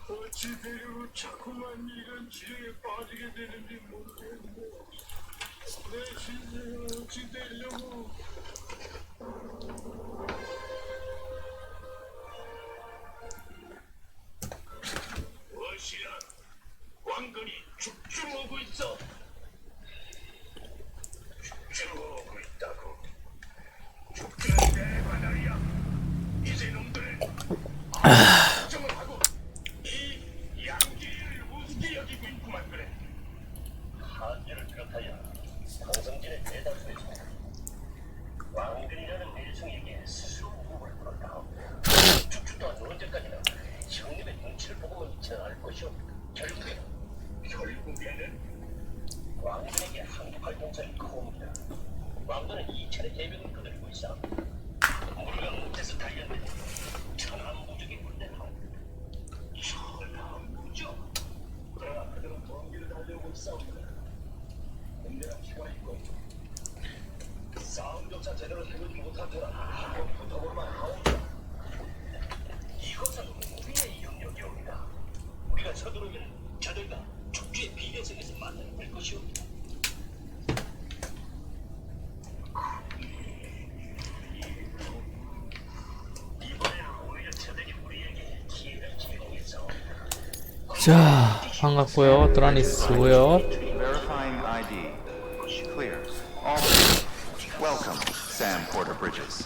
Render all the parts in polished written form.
어찌 되려 자꾸만 이런 지령에 빠지게 되는지 모르겠네. 내 신세가 어찌 되려고. 무엇이야? 왕건이 죽줄 오고 있어. 죽줄 오고 있다고. 죽줄은 내 바다야. 이제 놈들 걱정을 하고 이 양기를 우습게 여기고 있구만. 그래. 한계를 비롯하여 상성진의 대다수에서 왕건이라는 내성에게 스스로 무릎을 꿇었다. 죽줄 또한 언제까지나 형님의 눈치를 보고만 있지는 않을 것이오. 결국에는 왕건에게 항복할 동선이 커옵니다. 왕건은 2차례 대변을 거들고 있어. 우리가 못해서 달렸는데 천하무적의 군대는 천하무적. 그러나 그들은 범기를 달려오고 있사옵니다. 군대랑 피곤했고 싸움조차 제대로 해보지 못한 터라 한번 붙어볼만 하옵니다. 이것은 우리의 영역이옵니다. 우리가 서두르면 저들과 축주의 비례성에서 만나게 될 것이옵니다. 자, 반갑고요. 드라니스고요. Verifying ID. Clear. All welcome, Sam Porter Bridges.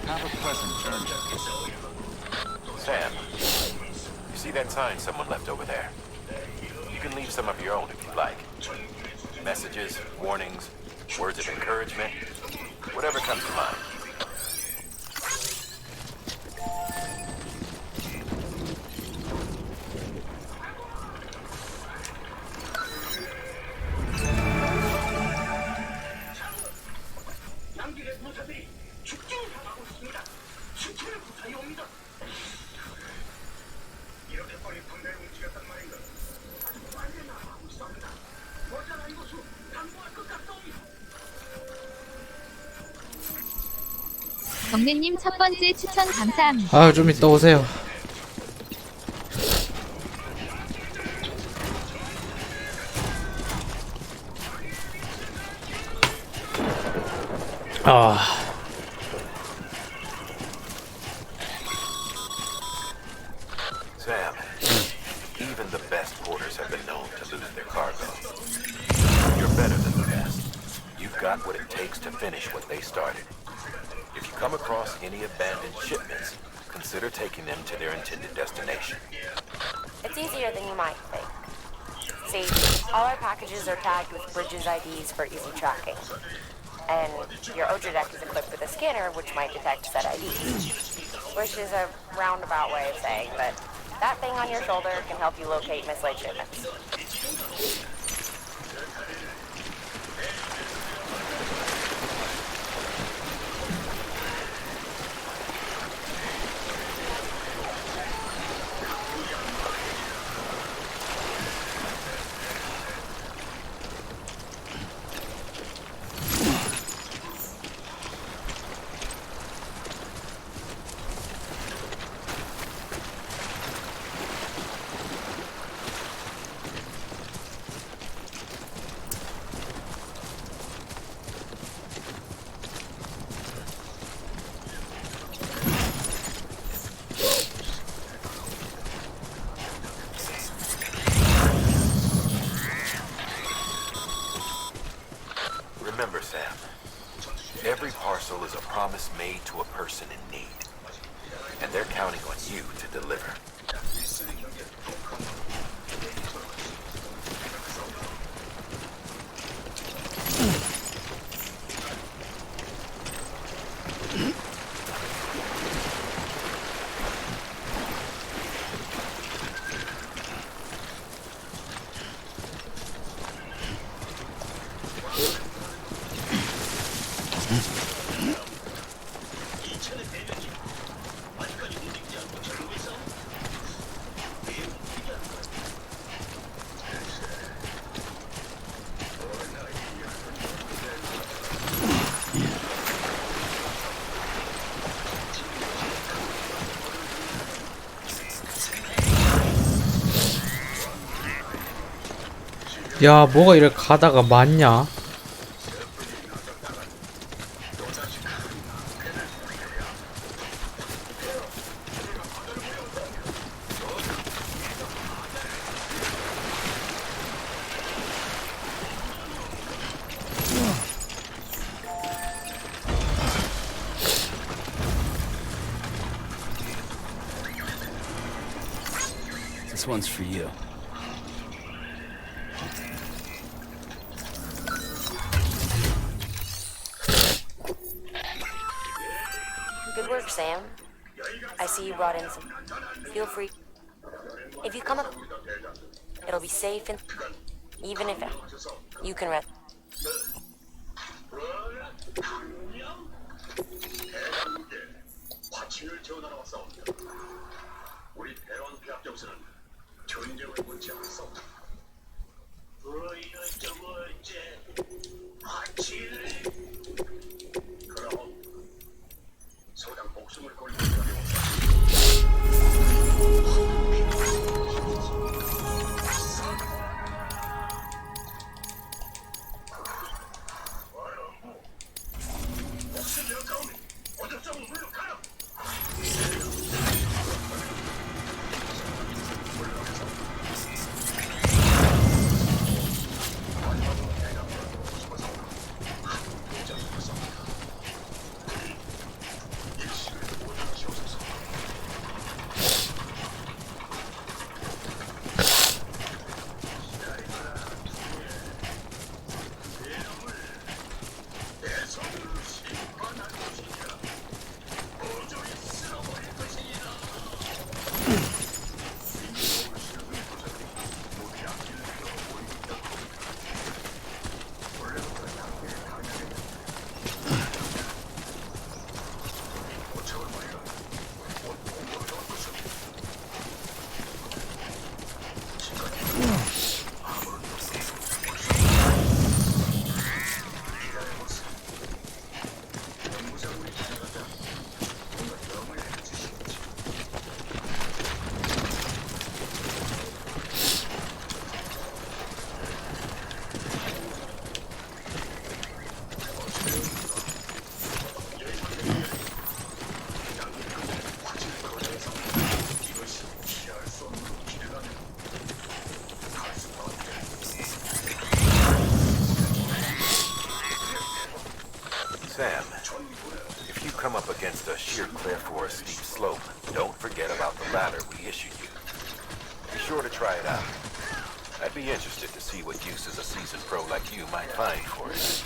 Have a pleasant journey. Sam, you see that sign someone left over there? You can leave some of your own if you like. Messages, warnings, words of encouragement, whatever comes to mind. 양길의 부사들이 죽지를 당하고 있습니다. 수천의 부사이 옵니다. 이렇게 빨리 군대를 움직였단 말인가? 아주 빨리 나가고 있습니다. 모자라 이곳으로 당부할 것 같사옵니다. 경례님 첫 번째 추천 감사합니다. 아, 좀 이따 오세요. 아. Sam, even the best porters have been known to lose their cargo. You're better than the best. You've got what it takes to finish what they started. If you come across any abandoned shipments, consider taking them to their intended destination. It's easier than you might think. See, all our packages are tagged with Bridges IDs for easy tracking. And your OJ deck is equipped with a scanner which might detect said IDs. Which is a roundabout way of saying that that thing on your shoulder can help you locate mislaid shipments. Remember, Sam, every parcel is a promise made to a person in need. And they're counting on you to deliver. 야, 뭐가 이렇게 가다가 많냐? This one's for you. Good work, Sam. I see you brought in some. Feel free. If you come up, it'll be safe and even if you can rest. 화친을 지원하러 왔사옵니다. 우리 대원 대학교에서는 전쟁을 원치 않았사옵니다. 어째 화친을 그럼 소당 목숨을 걸고 Sam, if you come up against a sheer cliff or a steep slope, don't forget about the ladder we issued you. Be sure to try it out. I'd be interested to see what uses a seasoned pro like you might find for it.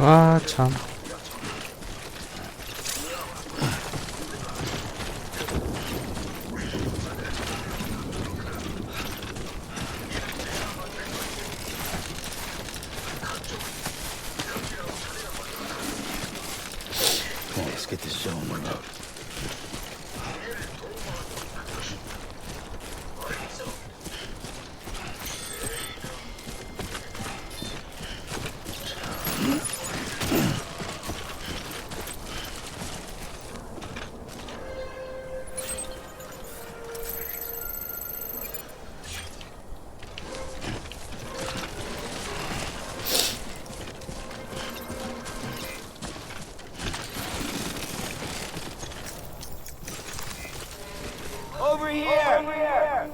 아, 참. Come on, let's get this show on the road. Over here!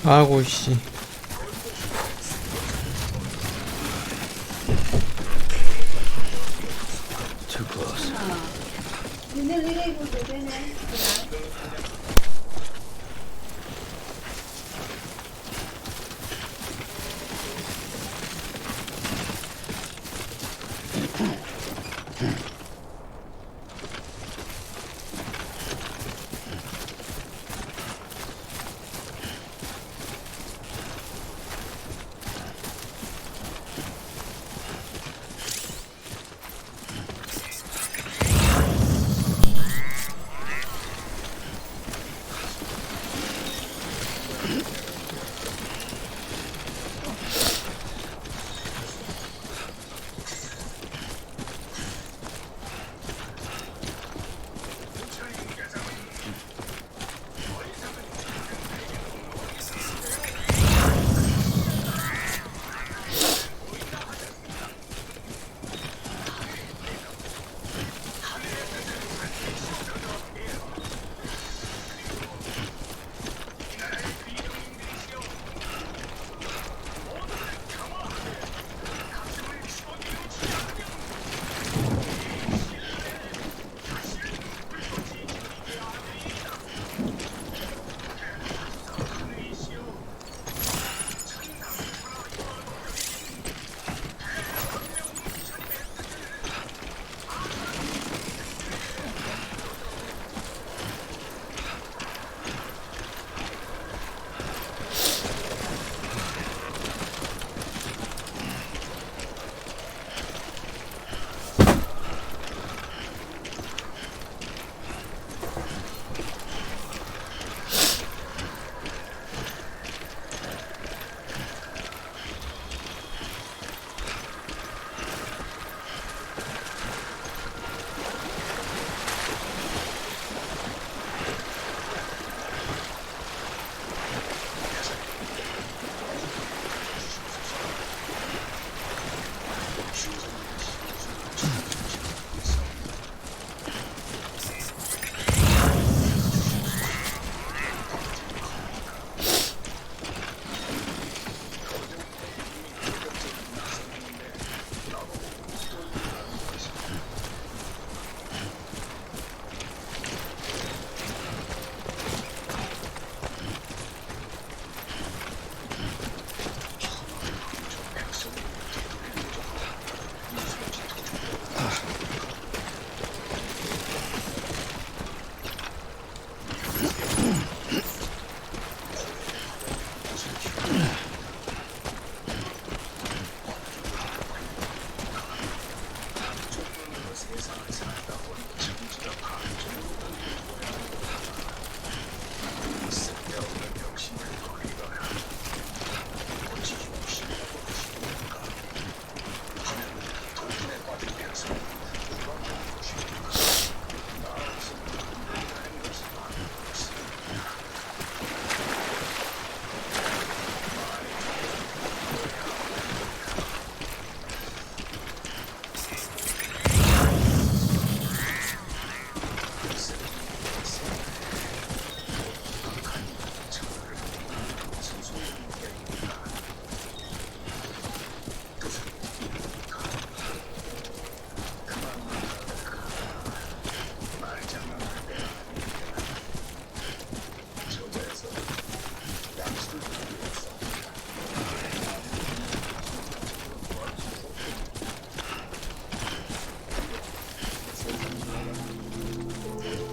아이고 씨. Too close.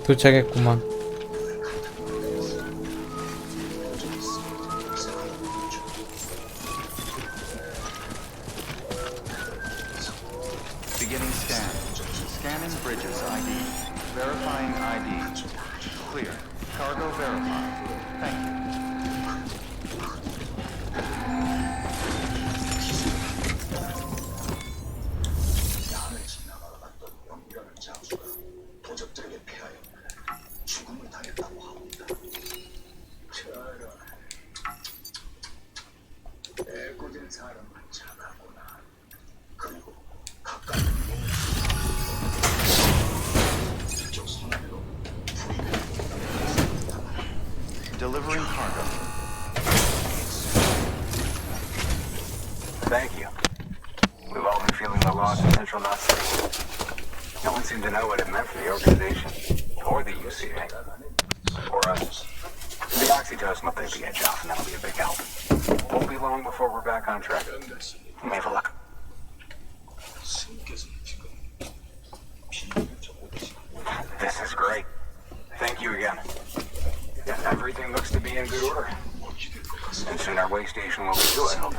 도착했구만. Beginning scan. Scanning bridges ID. Verifying ID. Clear. Cargo verified. Thank you. 야를 지나가갔던 영이라는 장수가 도적들에게 패하여 죽음을 당했다고 합니다. 저런 애꿎은 사람은 착하구나. 그리고 가까이 이쪽 선안으로 Delivering cargo. Thank you. We've all been feeling the loss of Central Knot City. No one seemed to know what it meant for the organization, or the UCA, or us. The Oxy told us what they'd be edge off, and that'll be a big help. Won't be long before we're back on track. We may have a luck. This is great. Thank you again. Everything looks to be in good order. And soon our way station will be too, I hope.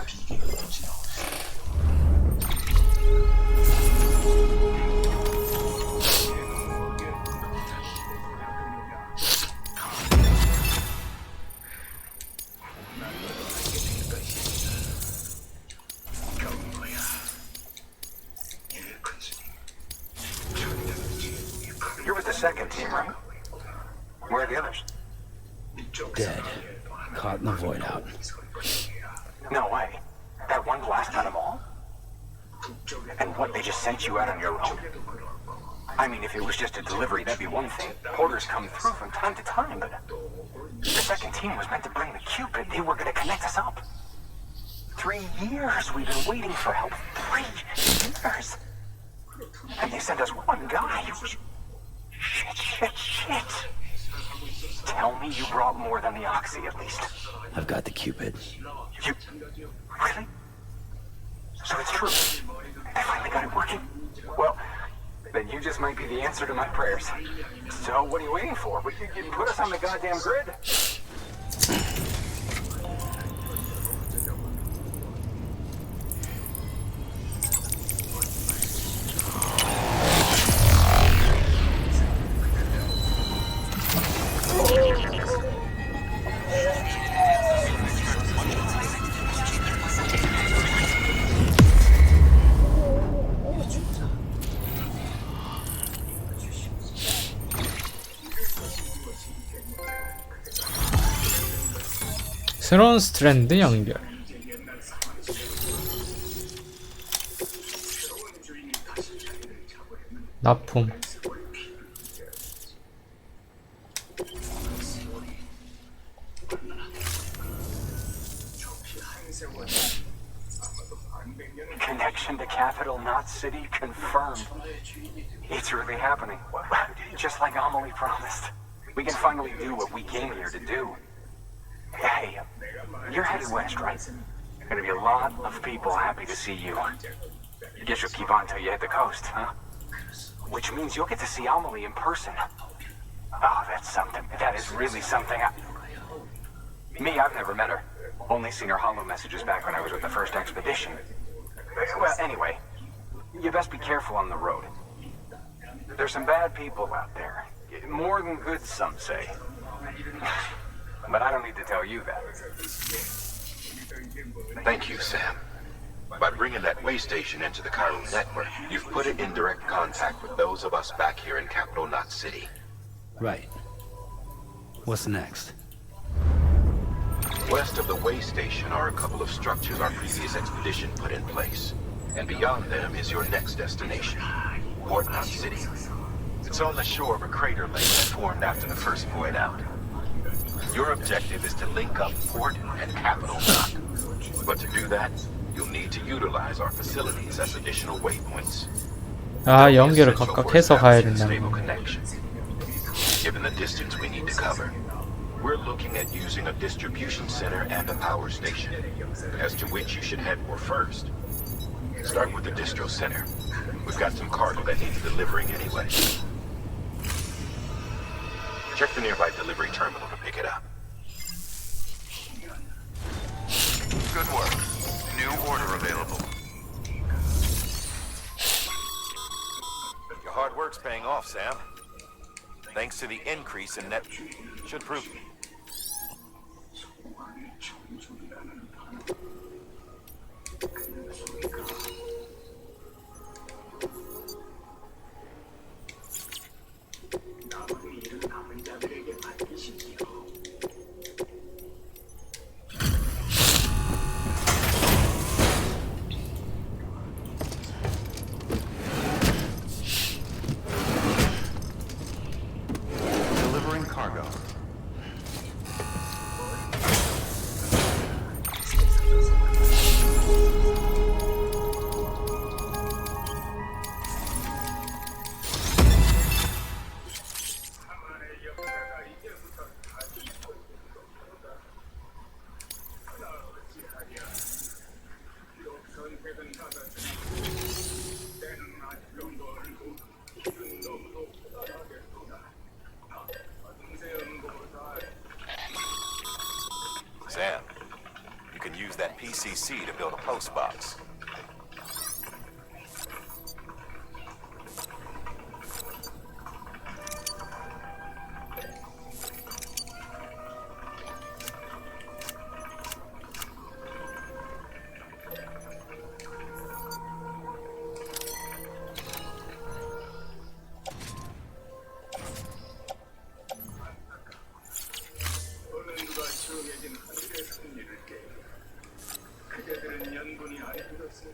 You're with the second team, right? Where are the others? Dead. Caught in the void out. No way. That one blast on them all? And what, they just sent you out on your own? I mean, if it was just a delivery, that'd be one thing. Porters come through from time to time, but the second team was meant to bring the Cupid. They were going to connect us up. 3 years we've been waiting for help. 3 years. And they sent us one guy. Shit. Tell me you brought more than the Oxy, at least. I've got the Cupid. You... Really? So it's true. They finally got it working? Well, then you just might be the answer to my prayers. So what are you waiting for? You put us on the goddamn grid. 새로운 스트랜드 연결. 납품. Connection to Capital Knot City confirmed. It's really happening. Just like Amelie promised. We can finally do what we came here to do. Hey, you're headed west, right? Gonna be a lot of people happy to see you. Guess you'll keep on till you hit the coast, huh? Which means you'll get to see Amelie in person. Oh, that's something. That is really something. Me, I've never met her. Only seen her holo messages back when I was with the first expedition. Well, anyway, you best be careful on the road. There's some bad people out there. More than good, some say. But I don't need to tell you that. Thank you, Sam. By bringing that way station into the Cairo network, you've put it in direct contact with those of us back here in Capital Knot City. Right. What's next? West of the way station are a couple of structures our previous expedition put in place. And beyond them is your next destination, Port Knot City. It's on the shore of a crater lake that formed after the first void out. Your objective is to link up Port and Capital Knot. But to do that, you'll need to utilize our facilities as additional waypoints. 아, 연결을 각각 해서 가야 된다는 거. Given the distance we need to cover, we're looking at using a distribution center and a power station, as to which you should head for first. Start with the distro center. We've got some cargo that needs delivering anyway. Check the nearby delivery terminal to pick it up. Good work. New order available. Your hard work's paying off, Sam. Thanks to the increase in net... should prove... Delivering cargo. Sam, you can use that PCC to build a post box. 어느 누가 정해진 하늘의 승리를 깨. 그대들은 연분이 아니었으니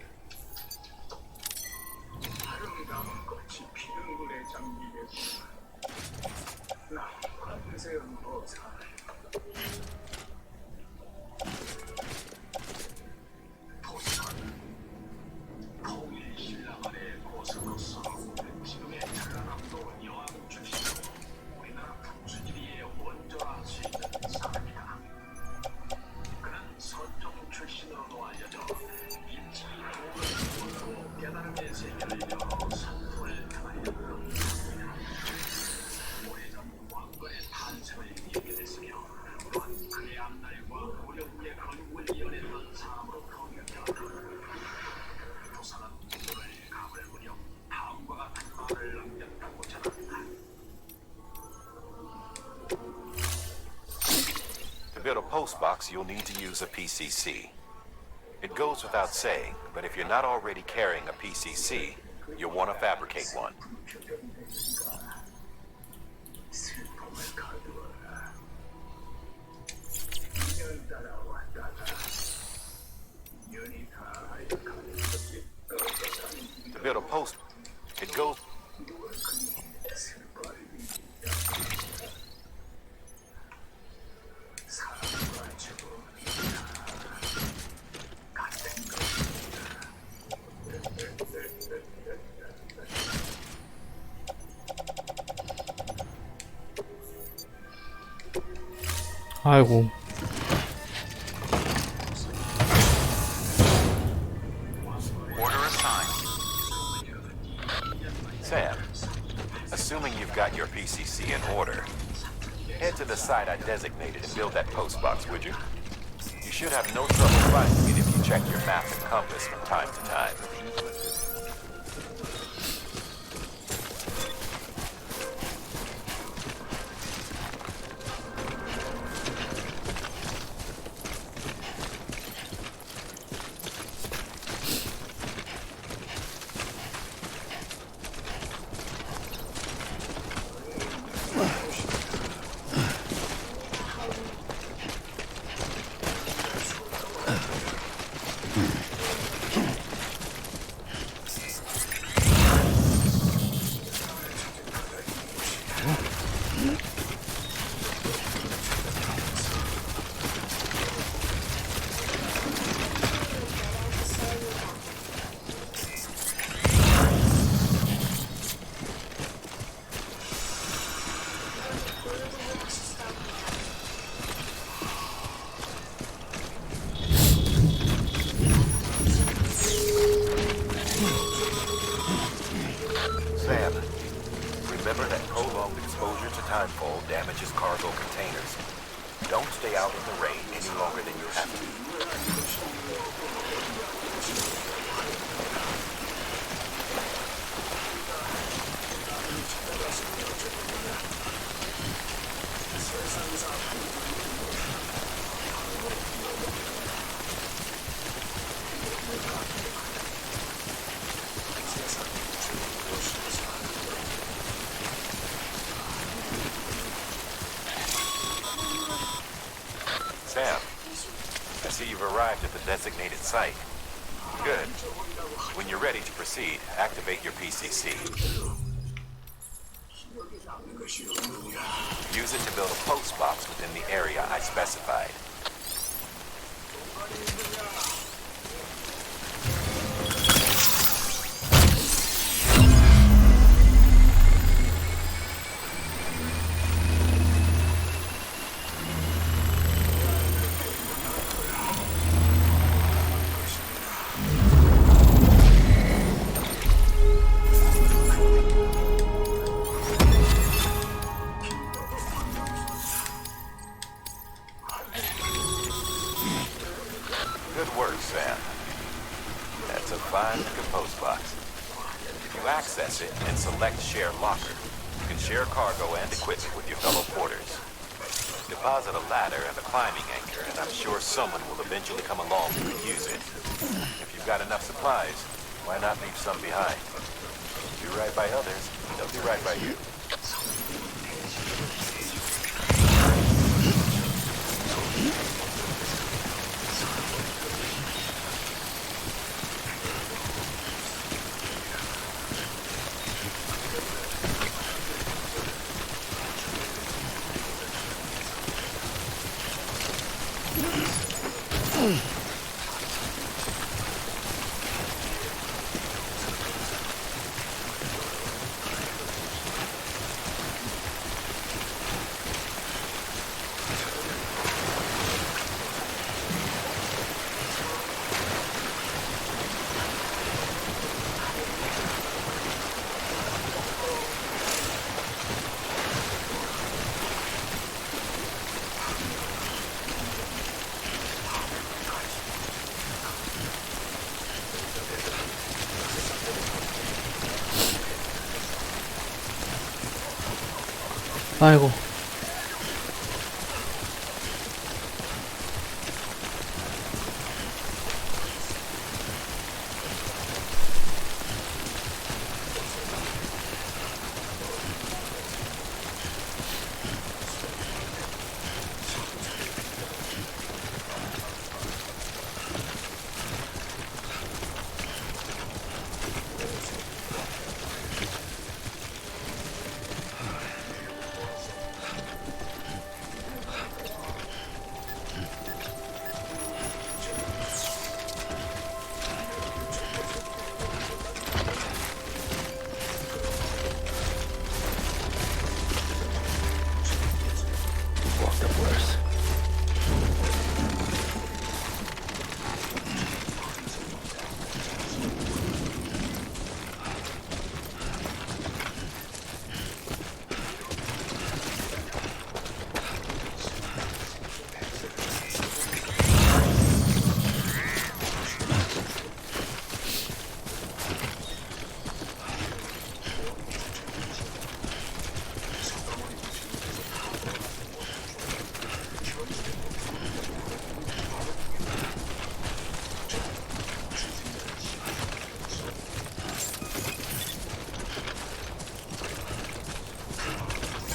아름다운 꽃이 피는 물에 잠기겠구나. 나 관세음 보살. 통일 신랑 아래 고스로서 지금의 찬란함도 여왕 주시고 우리나라 풍수지리의 원조라 수 있는 사람이다. 그는 선종 출신으로도 알려져 일찍이 도를 깨달음의 세계를 열어 산소를 당하였다. 오래전 왕건의 탄생을 예견했으며 또한 그의 앞날과 어려움의 건국을 이어냈던 사람으로 통역되었다. 조사는 오늘 감을 무려 다음과 같은 말을 남겼다고 전한다. To build a post box, you'll need to use a PCC. It goes without saying, but if you're not already carrying a PCC, you'll want to fabricate one. 슬픔을 가두어라. 인연 따라 왔다가 인연이 다 하여가는 것이 To build a post, it goes... 누워그니 슬퍼하니 사랑과 죽음은 다 같은 것입니다. 아이고. Order assigned. Sam, assuming you've got your PCC in order, head to the site I designated and build that post box, would you? You should have no trouble finding it if you check your map and compass from time to time. timefall damages cargo containers. Don't stay out in the rain any longer than you have to. Sam, I see you've arrived at the designated site. Good. When you're ready to proceed, activate your PCC. Use it to build a post box within the area I specified. Good work, Sam. That's a fine looking post box. If you access it and select Share Locker, you can share cargo and equipment with your fellow porters. Deposit a ladder and a climbing anchor, and I'm sure someone will eventually come along to use it. If you've got enough supplies, why not leave some behind? Do right by others, they'll do right by you. 아이고.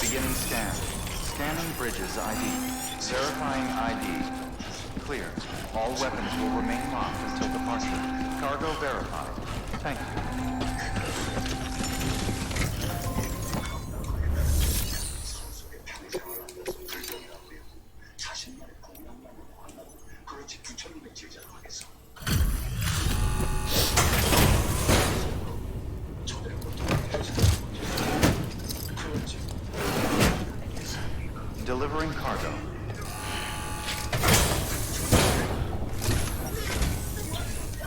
Beginning scan. Scanning bridges ID. Verifying ID. Clear. All weapons will remain locked until departure. Cargo verified. Thank you. Delivering cargo.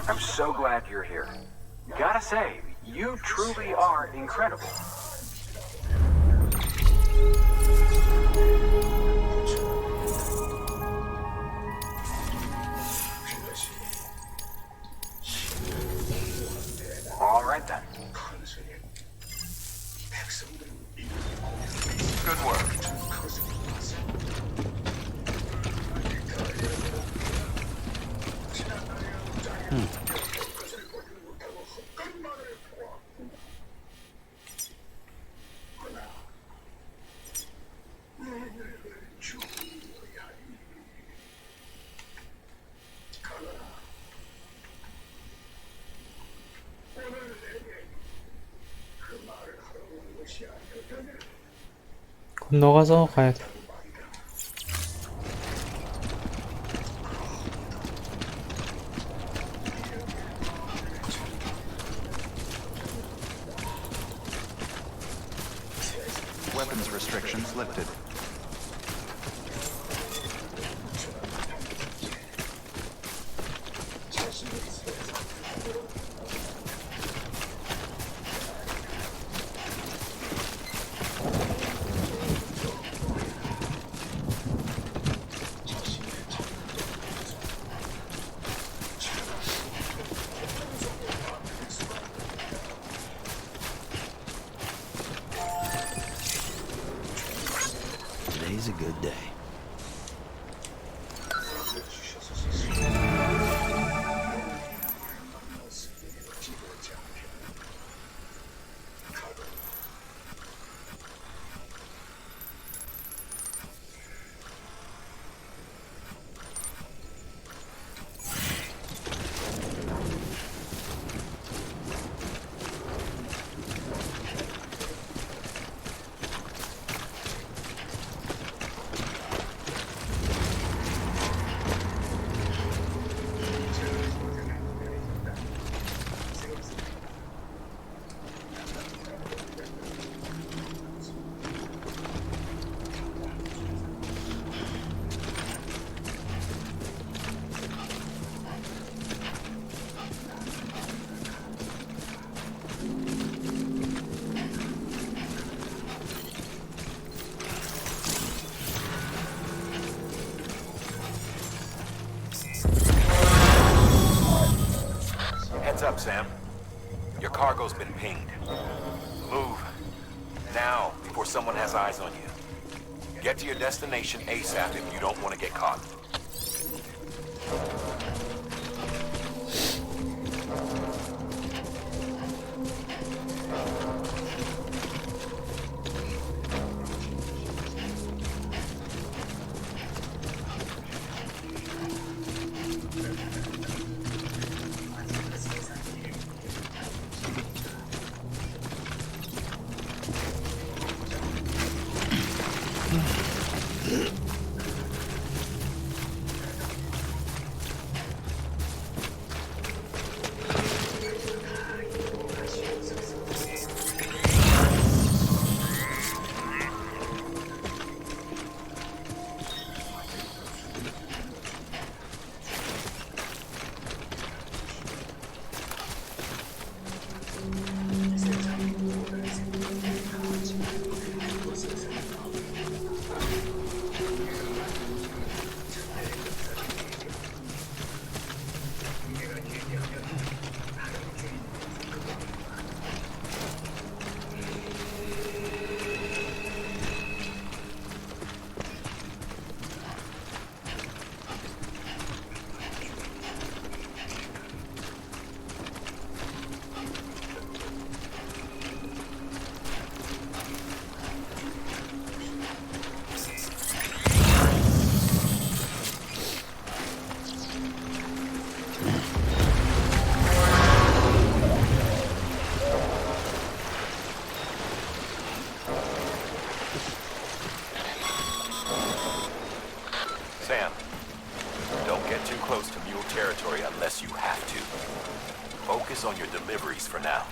I'm so glad you're here. Gotta say, you truly are incredible. All right then. Good work. 건너가서 가야 돼. Weapons restrictions lifted. Today's a good day. Heads up, Sam. Your cargo's been pinged. Move. Now, before someone has eyes on you. Get to your destination ASAP if you don't want to get caught. Sam, don't get too close to mule territory unless you have to. Focus on your deliveries for now.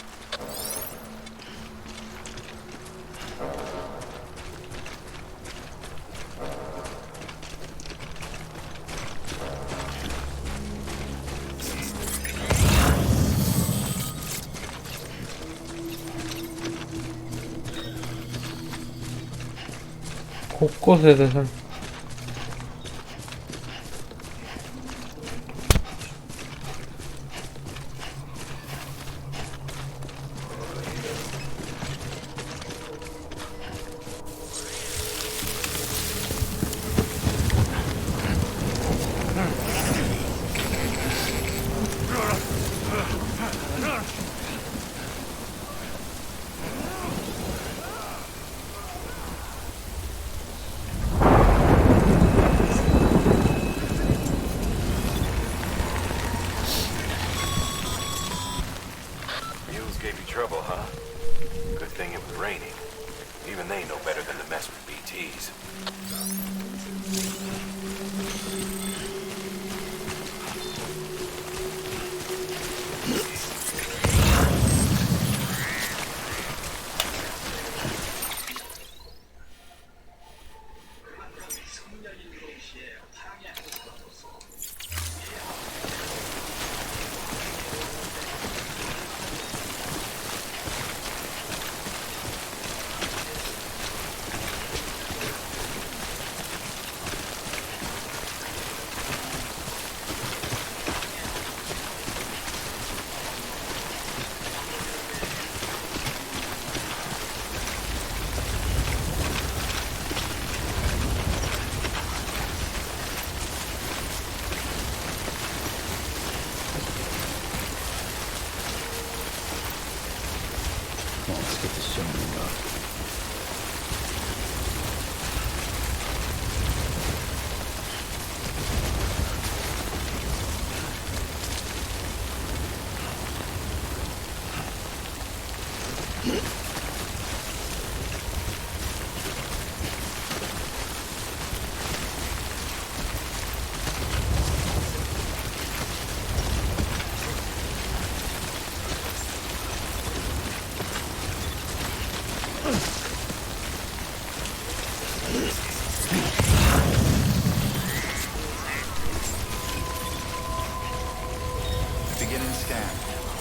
꽃에 대해서 Gave you trouble, huh? Good thing it was raining. Even they know better than to mess with BTs. Well, let's get this showing up. Beginning scan.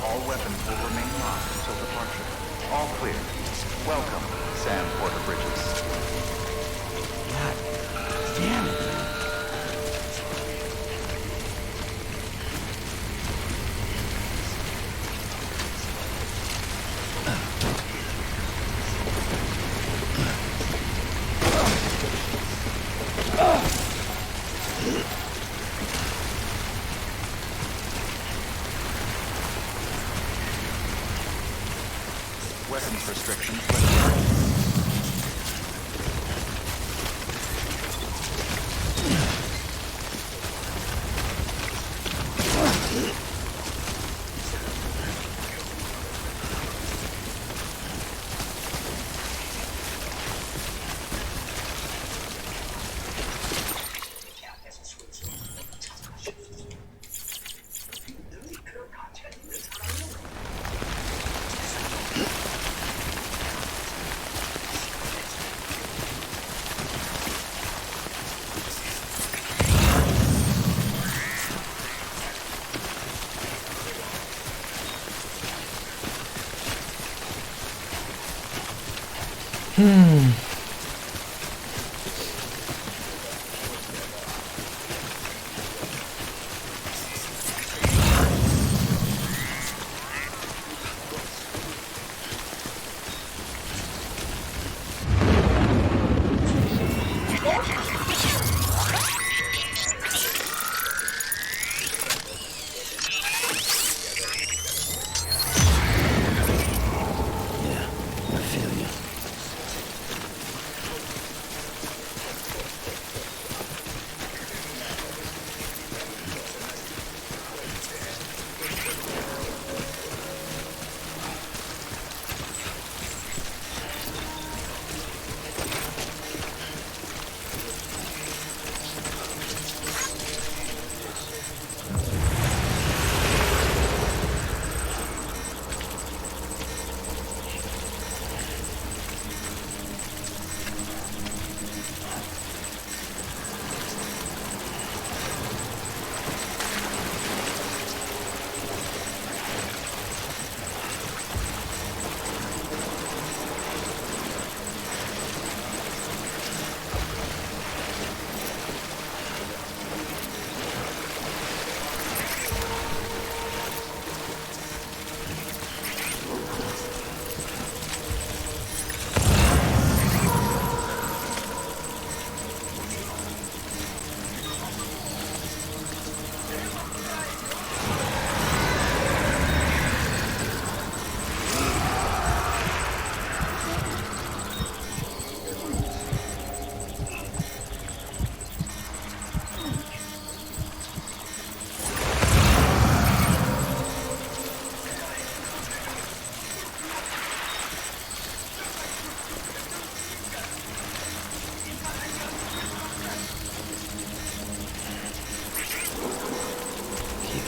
All weapons will remain locked until departure. All clear. Welcome, Sam Porter Bridges. God damn it. Weapons restrictions lifted.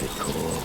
Pretty cool.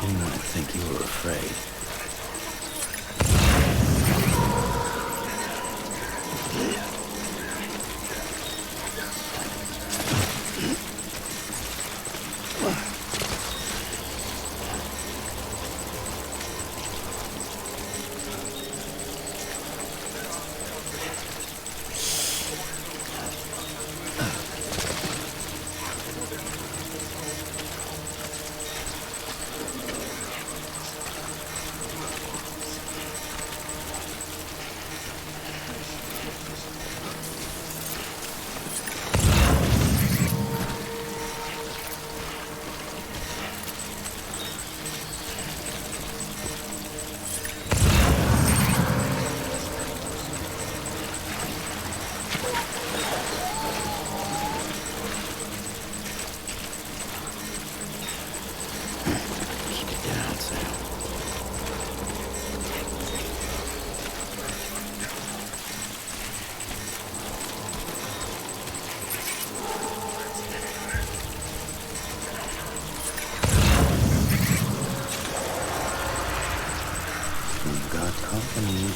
Didn't want to think you were afraid. We've got company.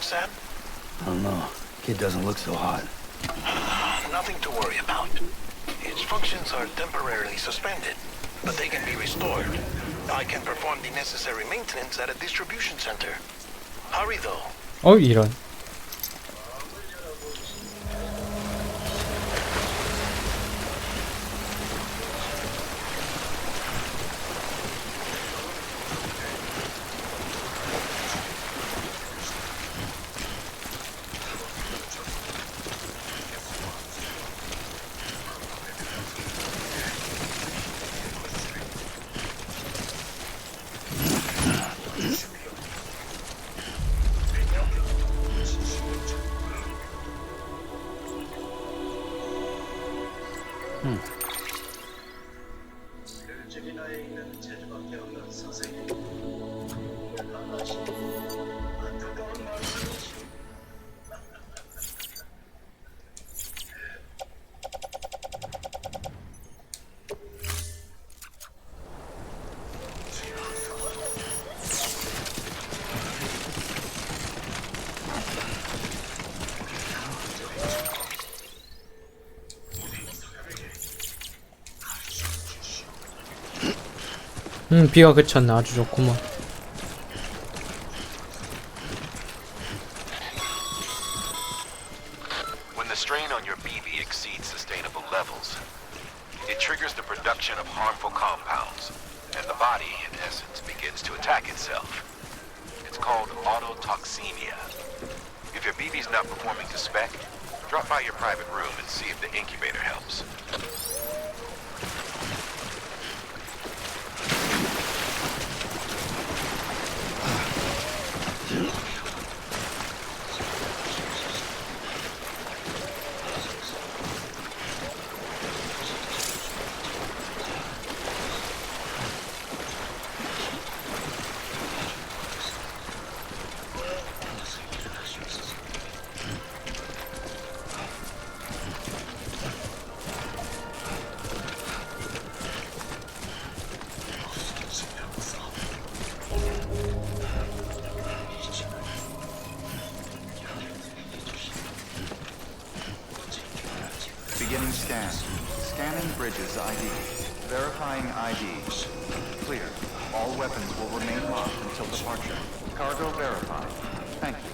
Sam? I don't know. Kid doesn't look so hot. Nothing to worry about. Its functions are temporarily suspended, but they can be restored. I can perform the necessary maintenance at a distribution center. Hurry though. 이런. 있는 재주밖에 없는 선생님. 안타까운 말씀이시오. 비가 그쳤네. 아주 좋구먼. When the strain on your BB exceeds sustainable levels, it triggers the production of harmful compounds, and the body, in essence, begins to attack itself. It's called autotoxemia. If your BB's not performing to spec, drop by your private room and see if the incubator helps. Beginning scan. Scanning bridges ID. Verifying ID. Clear. All weapons will remain locked until departure. Cargo verified. Thank you.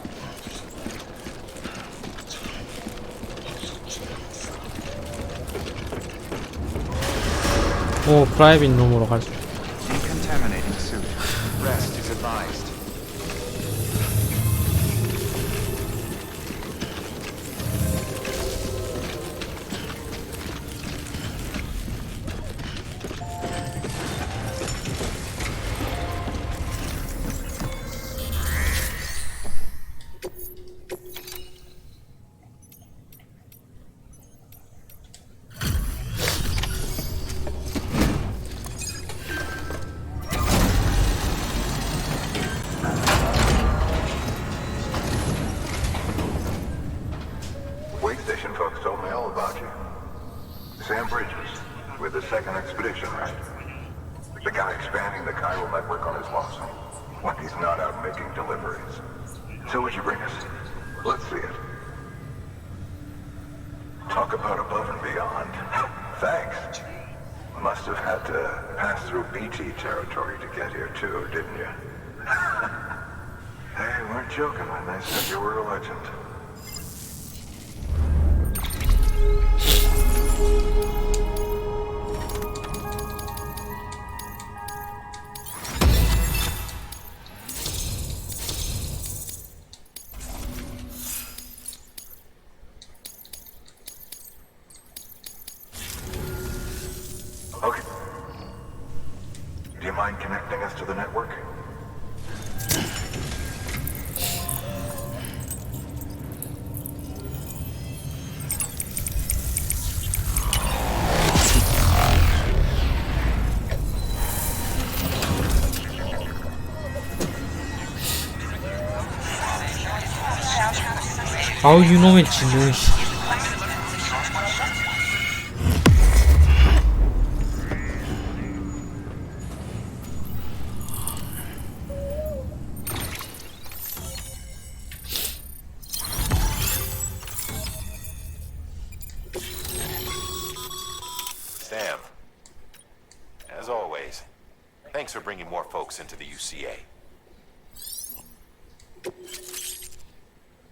오, 프라이빗 룸으로 갈 수. Decontaminating suit. Rest is advised. Wait station folks told me all about you. Sam Bridges, with the second expedition, right? The guy expanding the chiral network on his lonesome when he's not out making deliveries. So what'd you bring us? Let's see it. Talk about above and beyond. Thanks. Must have had to pass through BT territory to get here too, didn't you? They weren't joking when they said you were a legend. Okay. Do you mind connecting us to the network? 아우, 이놈의 진우. Sam, as always, thanks for bringing more folks into the UCA.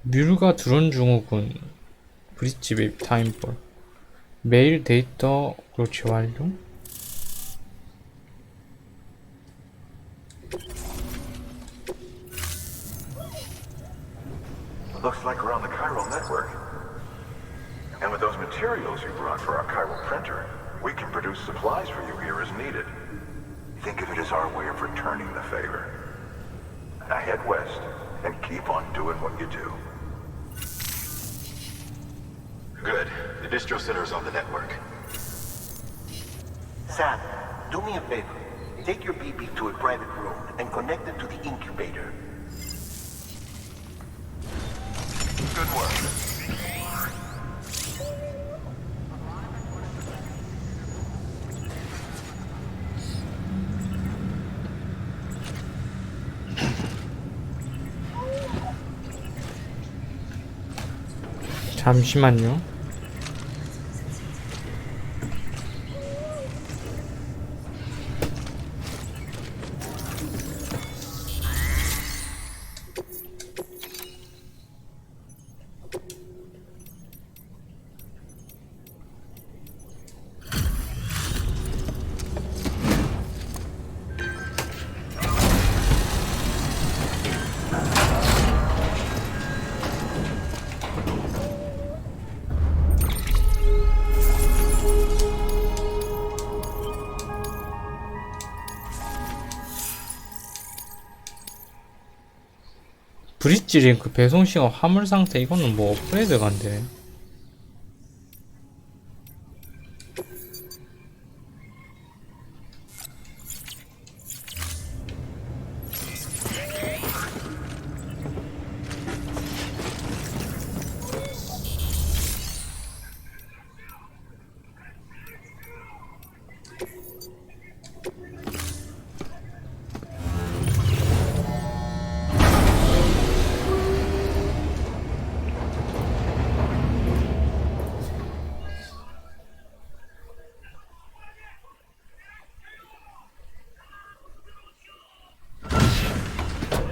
뮤르가 드론 증후군. 브릿지 맵 타임볼. 메일 데이터 그렇지 완료. Looks like we're on the chiral network. And with those materials you brought for our chiral printer, we can produce supplies for you here as needed. Think of it as our way of returning the favor. Now head west and keep on doing what you do. Good. The distro center is on the network. Sam, do me a favor. Take your BB to a private room and connect it to the incubator. Good work. 잠시만요. 브릿지 링크 배송시간 화물 상태 이거는 뭐 업그레이드 간대.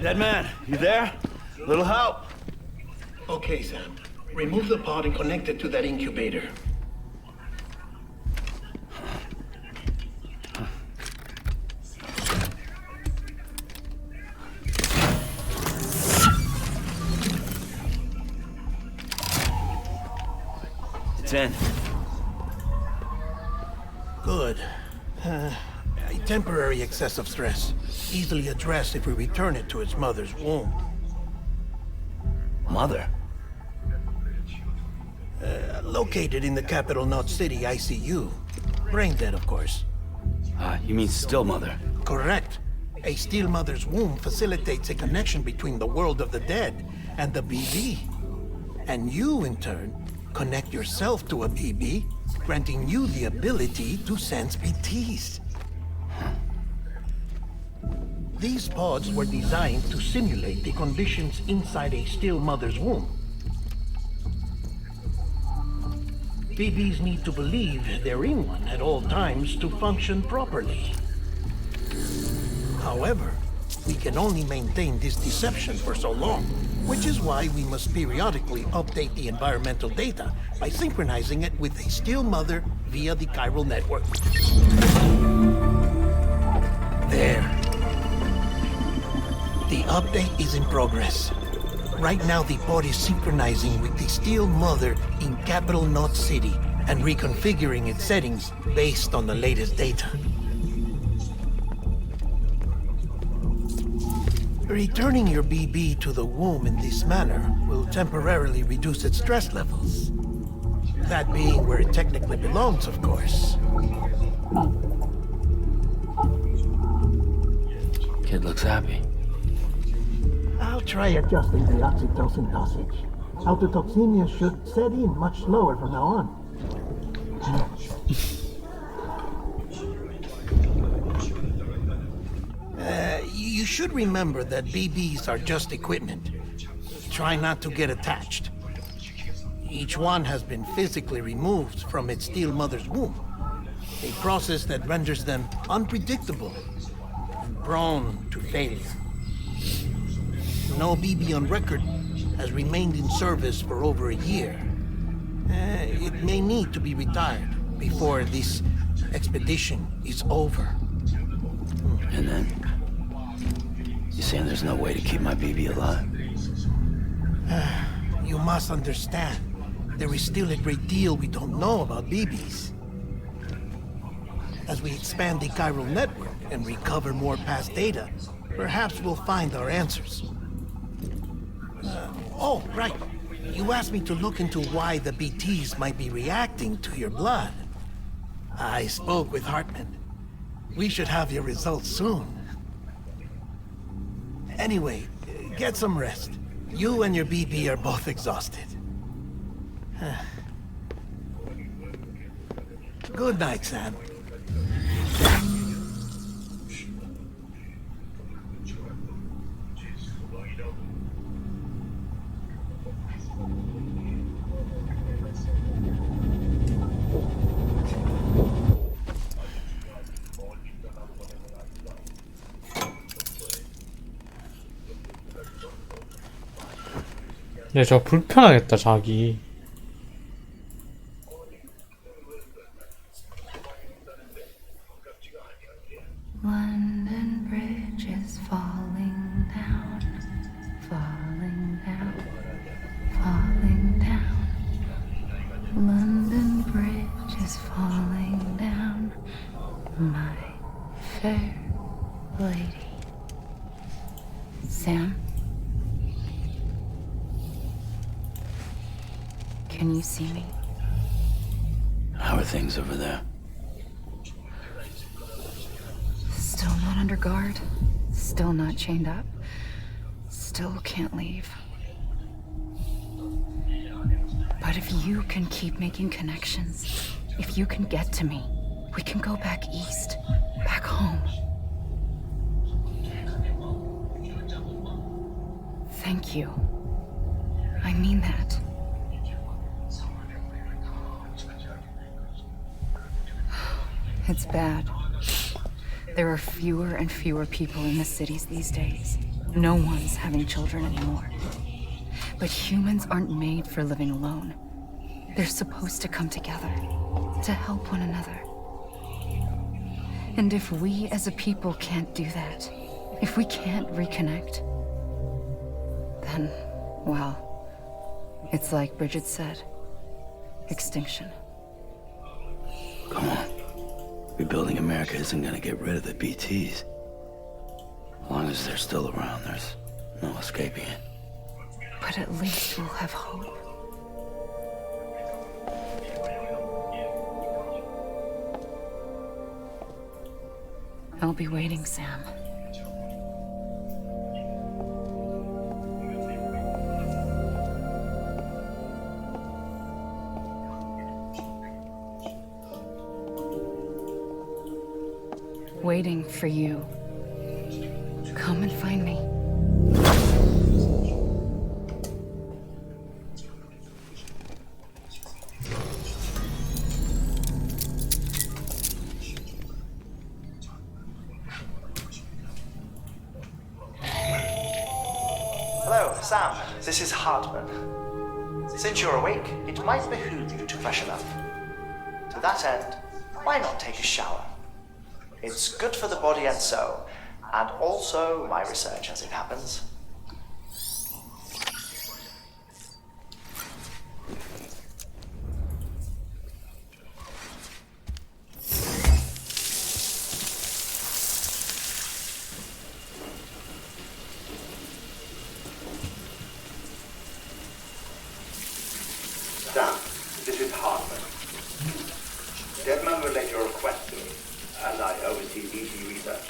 Dead man, you there? Little help? Okay, Sam. Remove the pod and connect it to that incubator. It's in. Good. A temporary excessive stress. Easily addressed if we return it to its mother's womb. Mother? Located in the capital Knot City ICU. Brain dead, of course. You mean still mother? Correct. A still mother's womb facilitates a connection between the world of the dead and the BB. And you, in turn, connect yourself to a BB, granting you the ability to sense BTs. These pods were designed to simulate the conditions inside a still mother's womb. BBs need to believe they're in one at all times to function properly. However, we can only maintain this deception for so long, which is why we must periodically update the environmental data by synchronizing it with a still mother via the chiral network. There. The update is in progress. Right now, the pod is synchronizing with the still mother in capital Knot City and reconfiguring its settings based on the latest data. Returning your BB to the womb in this manner will temporarily reduce its stress levels. That being where it technically belongs, of course. Kid looks happy. I'll try adjusting the oxytocin dosage. Autotoxemia should set in much slower from now on. You should remember that BBs are just equipment. Try not to get attached. Each one has been physically removed from its still mother's womb, a process that renders them unpredictable and prone to failure. No BB on record has remained in service for over a year. It may need to be retired before this expedition is over. And then? You saying there's no way to keep my BB alive? You must understand, there is still a great deal we don't know about BBs. As we expand the chiral network and recover more past data, perhaps we'll find our answers. Oh, right. You asked me to look into why the BTs might be reacting to your blood. I spoke with Hartman. We should have your results soon. Anyway, get some rest. You and your BB are both exhausted. Good night, Sam. 야, 저 불편하겠다, 자기. London Bridge is falling down, falling down, falling down. London Bridge is falling down, my fair lady. Sam? Can you see me? How are things over there? Still not under guard, still not chained up, still can't leave. But if you can keep making connections, if you can get to me, we can go back east, back home. Thank you. I mean that. It's bad. There are fewer and fewer people in the cities these days. No one's having children anymore. But humans aren't made for living alone. They're supposed to come together, to help one another. And if we as a people can't do that, if we can't reconnect, then, well, it's like Bridget said, extinction. Come on. Rebuilding America isn't gonna get rid of the BTs. As long as they're still around, there's no escaping it. But at least we'll have hope. I'll be waiting, Sam. Waiting for you. Come and find me. Hello, Sam. This is Hartman. Since you're awake, it might behoove you to freshen up. To that end, why not take a shower? It's good for the body and soul, and also my research as it happens. Sam, this is Hartman. Deadman relayed your request to me, and I oversee BT research.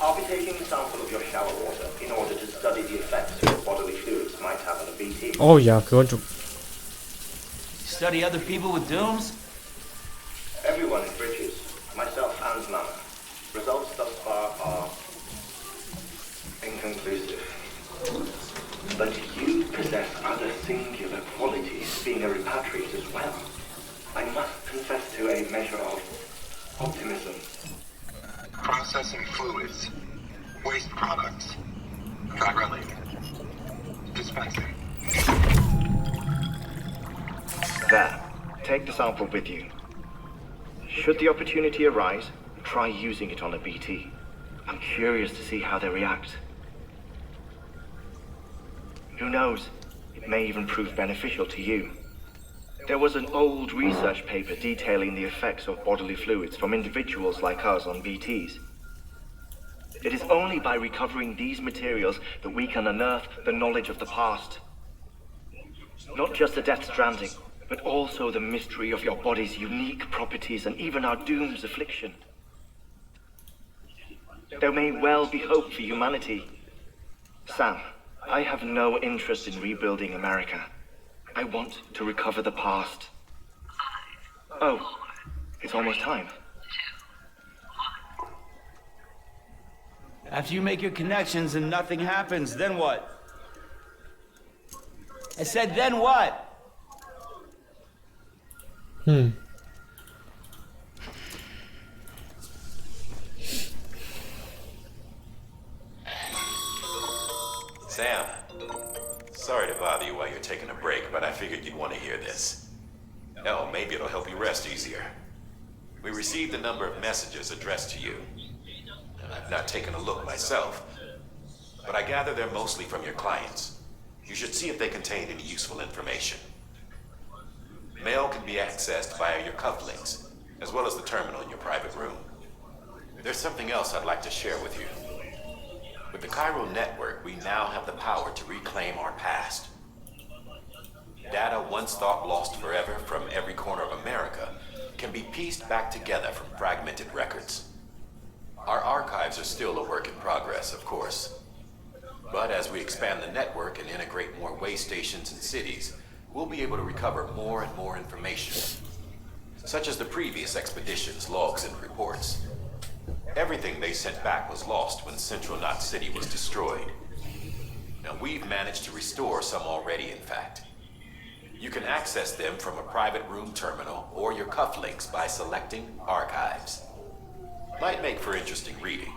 I'll be taking a sample of your shower water in order to study the effects your bodily fluids might have on a BT. Oh, 야, 그건 좀. Study other people with dooms? Everyone in Bridges, myself and Mama. Results thus far are inconclusive. But you possess other singular qualities, being a repatriate as well. I must confess to a measure of optimism. Processing fluids, waste products, drilling, dispensing. There, take the sample with you. Should the opportunity arise, try using it on a BT. I'm curious to see how they react. Who knows, it may even prove beneficial to you. There was an old research paper detailing the effects of bodily fluids from individuals like us on BTs. It is only by recovering these materials that we can unearth the knowledge of the past. Not just the Death Stranding, but also the mystery of your body's unique properties and even our doom's affliction. there may well be hope for humanity. Sam, I have no interest in rebuilding America. I want to recover the past. Oh, it's almost time. After you make your connections and nothing happens, then what? I said, then what? Sam, sorry to bother you while you're taking a break, but I figured you'd want to hear this. Hell, maybe it'll help you rest easier. We received a number of messages addressed to you. And I've not taken a look myself, but I gather they're mostly from your clients. You should see if they contain any useful information. Mail can be accessed via your cufflinks, as well as the terminal in your private room. There's something else I'd like to share with you. With the Chiral network, we now have the power to reclaim our past. Data once thought lost forever from every corner of America can be pieced back together from fragmented records. Our archives are still a work in progress, of course. But as we expand the network and integrate more way stations and cities, we'll be able to recover more and more information, such as the previous expedition's logs and reports. Everything they sent back was lost when Central Knot City was destroyed. Now we've managed to restore some already, in fact. You can access them from a private room terminal or your cufflinks by selecting Archives. Might make for interesting reading.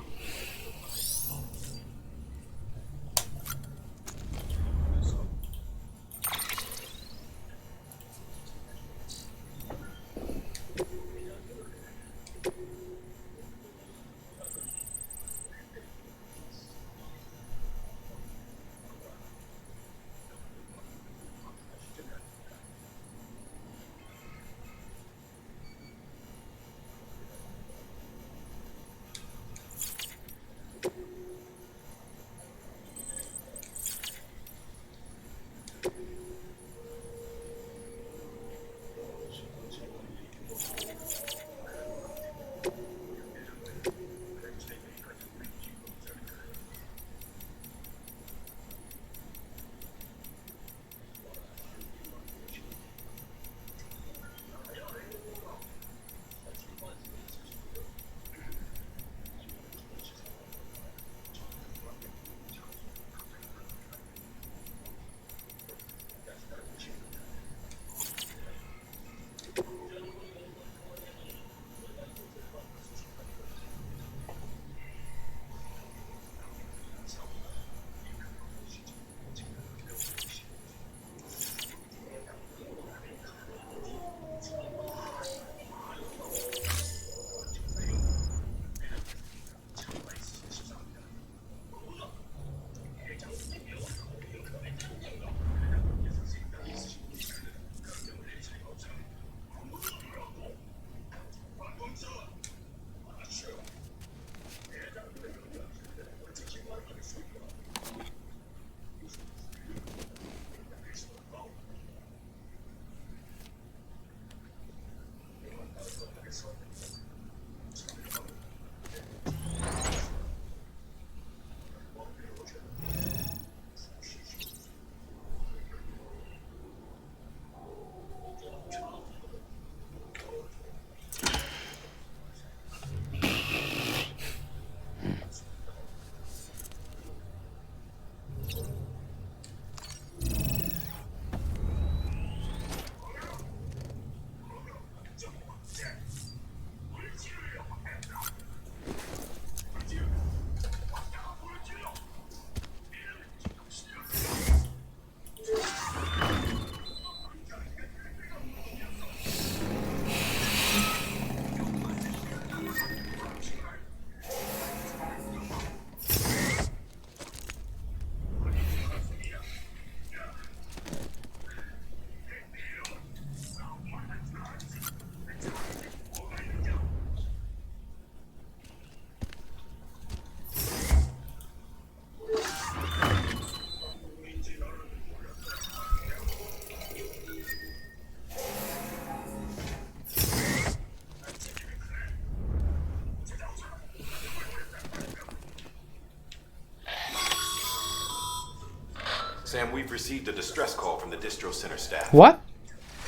Sam, we've received a distress call from the distro center staff. What?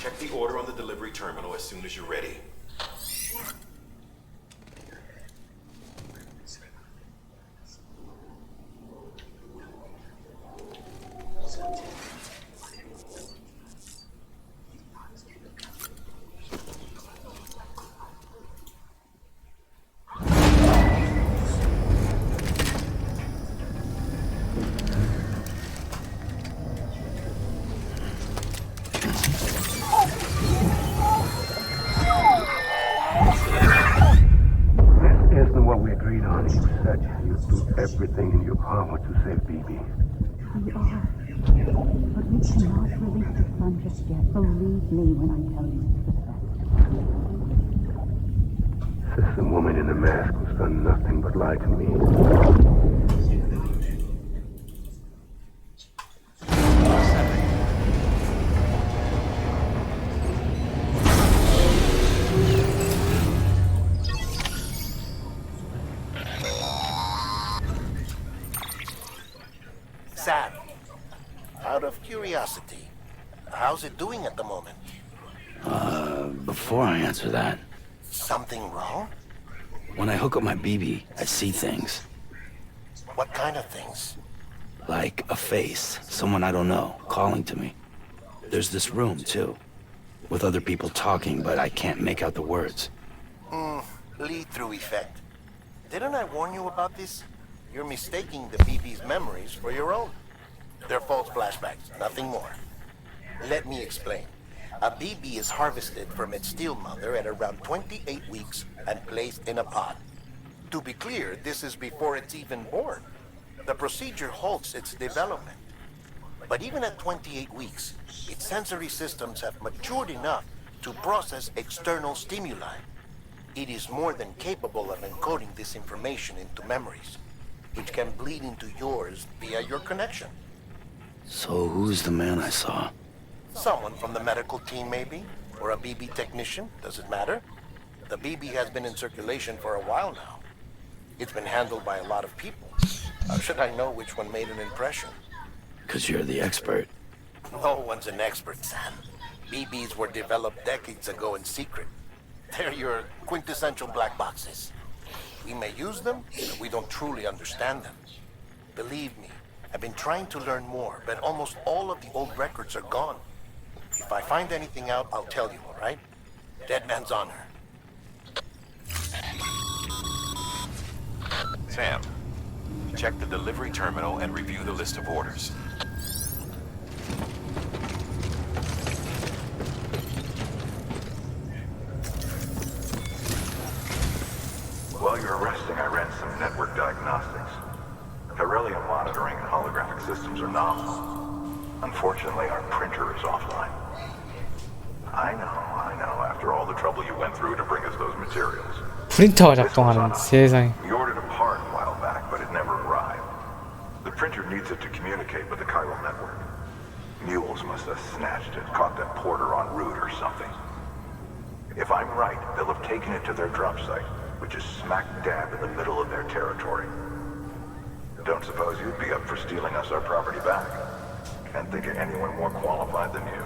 Check the order on the delivery terminal as soon as you're ready. Everything in your power to save BB. We are. But we cannot release the sun just yet. Believe me when I tell you it's for the best. This woman in the mask who's done nothing but lie to me. Sam, out of curiosity, how's it doing at the moment? Before I answer that, Something wrong? when I hook up my BB, I see things. What kind of things? Like a face, someone I don't know, calling to me. There's this room, too, with other people talking, but I can't make out the words. Lead-through effect. Didn't I warn you about this? You're mistaking the BB's memories for your own. They're false flashbacks, nothing more. Let me explain. A BB is harvested from its steel mother at around 28 weeks and placed in a pod. To be clear, this is before it's even born. The procedure halts its development. But even at 28 weeks, its sensory systems have matured enough to process external stimuli. It is more than capable of encoding this information into memories, which can bleed into yours via your connection. So who's the man I saw? Someone from the medical team, maybe? Or a BB technician? Does it matter? The BB has been in circulation for a while now. It's been handled by a lot of people. How should I know which one made an impression? 'Cause you're the expert. No one's an expert, Sam. BBs were developed decades ago in secret. They're your quintessential black boxes. We may use them, but we don't truly understand them. Believe me, I've been trying to learn more, but almost all of the old records are gone. If I find anything out, I'll tell you, all right? Dead man's honor. Sam, check the delivery terminal and review the list of orders. While you're resting, I ran some network diagnostics. Beryllium monitoring and holographic systems are nominal. Unfortunately, our printer is offline. I know, after all the trouble you went through to bring us those materials. 프린터가 작동하는 세상에. We ordered a part a while back, but it never arrived. The printer needs it to communicate with the chiral network. Mules must have snatched it, caught that porter en route or something. If I'm right, they'll have taken it to their drop site, which is smack dab in the middle of their territory. Don't suppose you'd be up for stealing us our property back? Can't think of anyone more qualified than you.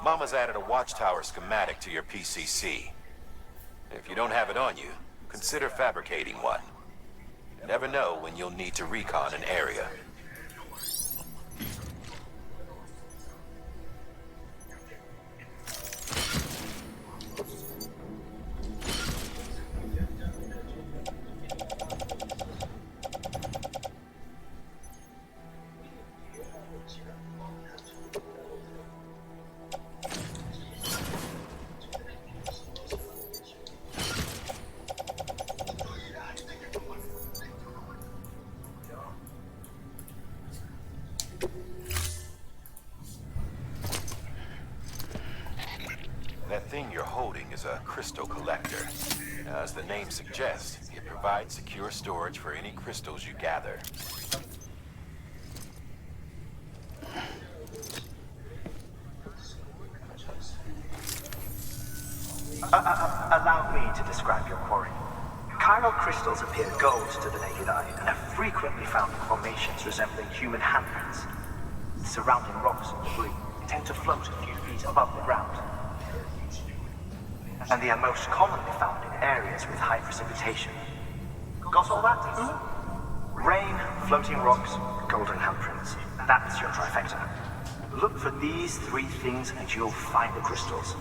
Mama's added a watchtower schematic to your PCC. If you don't have it on you, consider fabricating one. You never know when you'll need to recon an area. That thing you're holding is a crystal collector. As the name suggests, it provides secure storage for any crystals you gather. Allow me to describe your quarry. Chiral crystals appear gold to the naked eye and are frequently found in formations resembling human handprints. Surrounding rocks and debris tend to float a few feet above the ground. And they are most commonly found in areas with high precipitation. Got all that? Rain, floating rocks, golden handprints. That's your trifecta. Look for these three things and you'll find the crystals.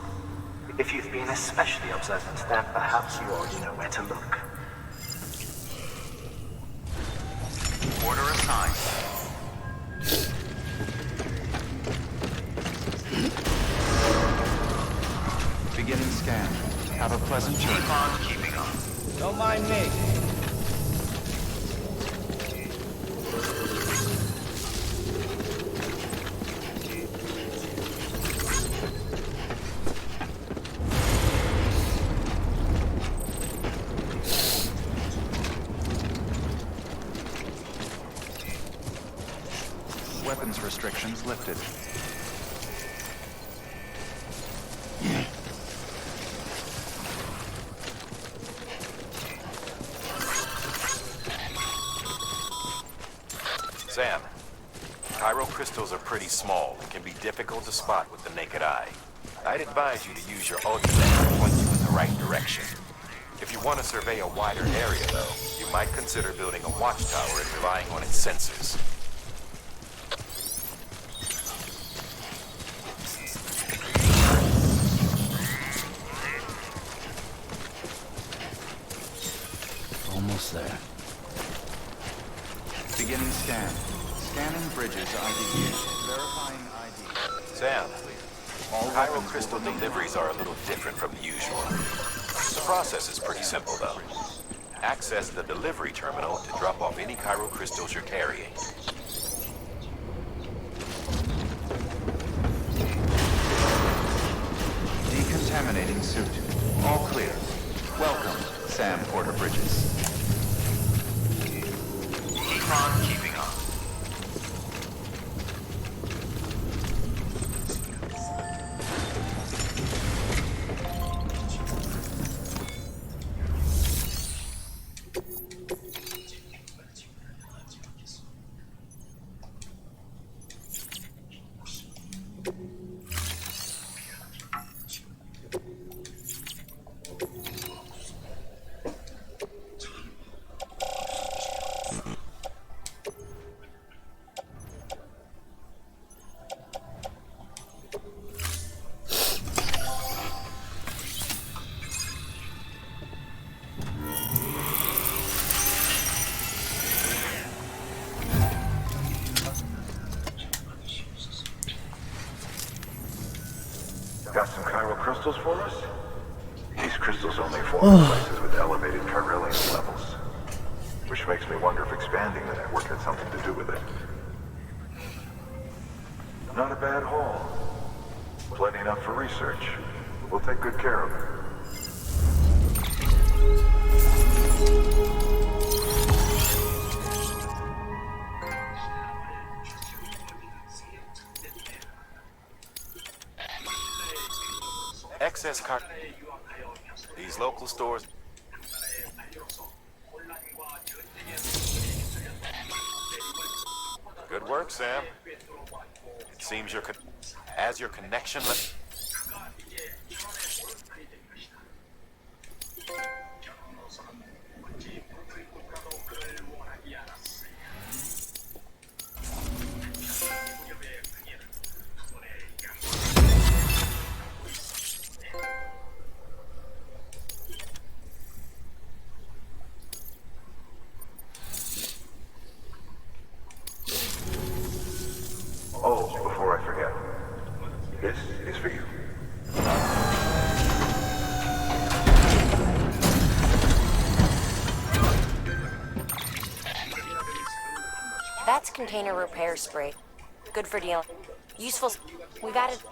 If you've been especially observant, then perhaps you already know where to look. Order assigned. Beginning scan. Have a pleasant journey. Keep on keeping on. Don't mind me. Weapons restrictions lifted. Sam, chiral crystals are pretty small and can be difficult to spot with the naked eye. I'd advise you to use your ultimate to point you in the right direction. If you want to survey a wider area, though, you might consider building a watchtower and relying on its sensors. Almost there. Beginning scan. Scanning bridges ID. Verifying ID. Sam, All chiral weapons crystal will remain deliveries are a little different from the usual. The process is pretty simple, though. Access the delivery terminal to drop off any chiral crystals you're carrying. Decontaminating suit. All clear. Welcome, Sam Porter Bridges. Keep on keeping on. Got some chiral crystals for us? These crystals only form in places with elevated chiralium levels. Which makes me wonder if expanding the network had something to do with it. Not a bad haul. Plenty enough for research. We'll take good care of it. Excess car. These local stores. Good work, Sam. It seems as your connection. Oh, before I forget. This is for you. That's container repair spray. Good for dealing. Useful. We got it.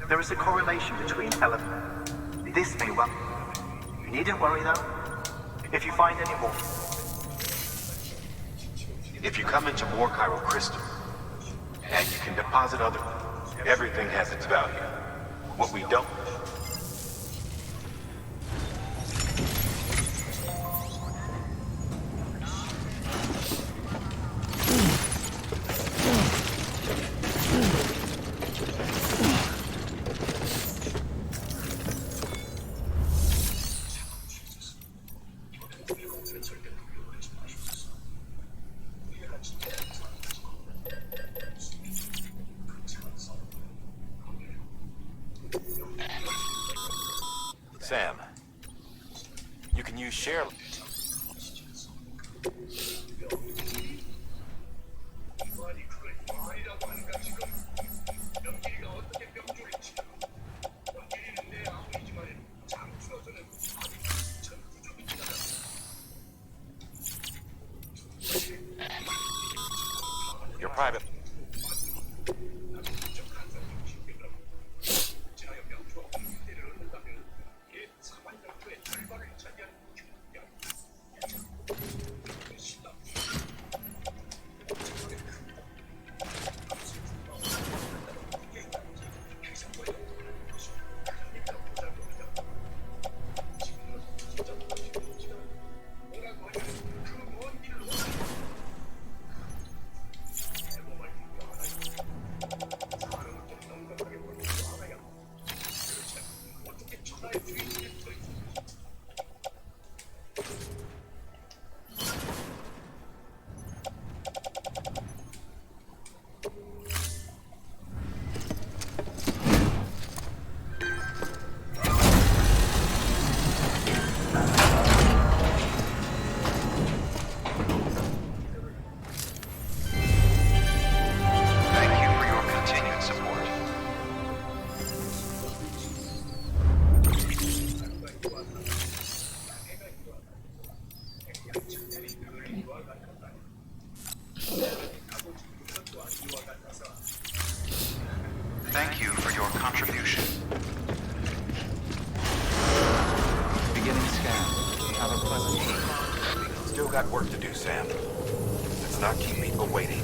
There is a correlation between elements. This may well. You needn't worry though. If you find any more. If you come into more chiral crystal, and you can deposit other, everything has its value. What we don't. Sam, you can use share. Your private. Thank you for your contribution. Beginning scan. Have a pleasant evening. Still got work to do, Sam. Let's not keep people waiting.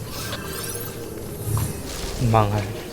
망할.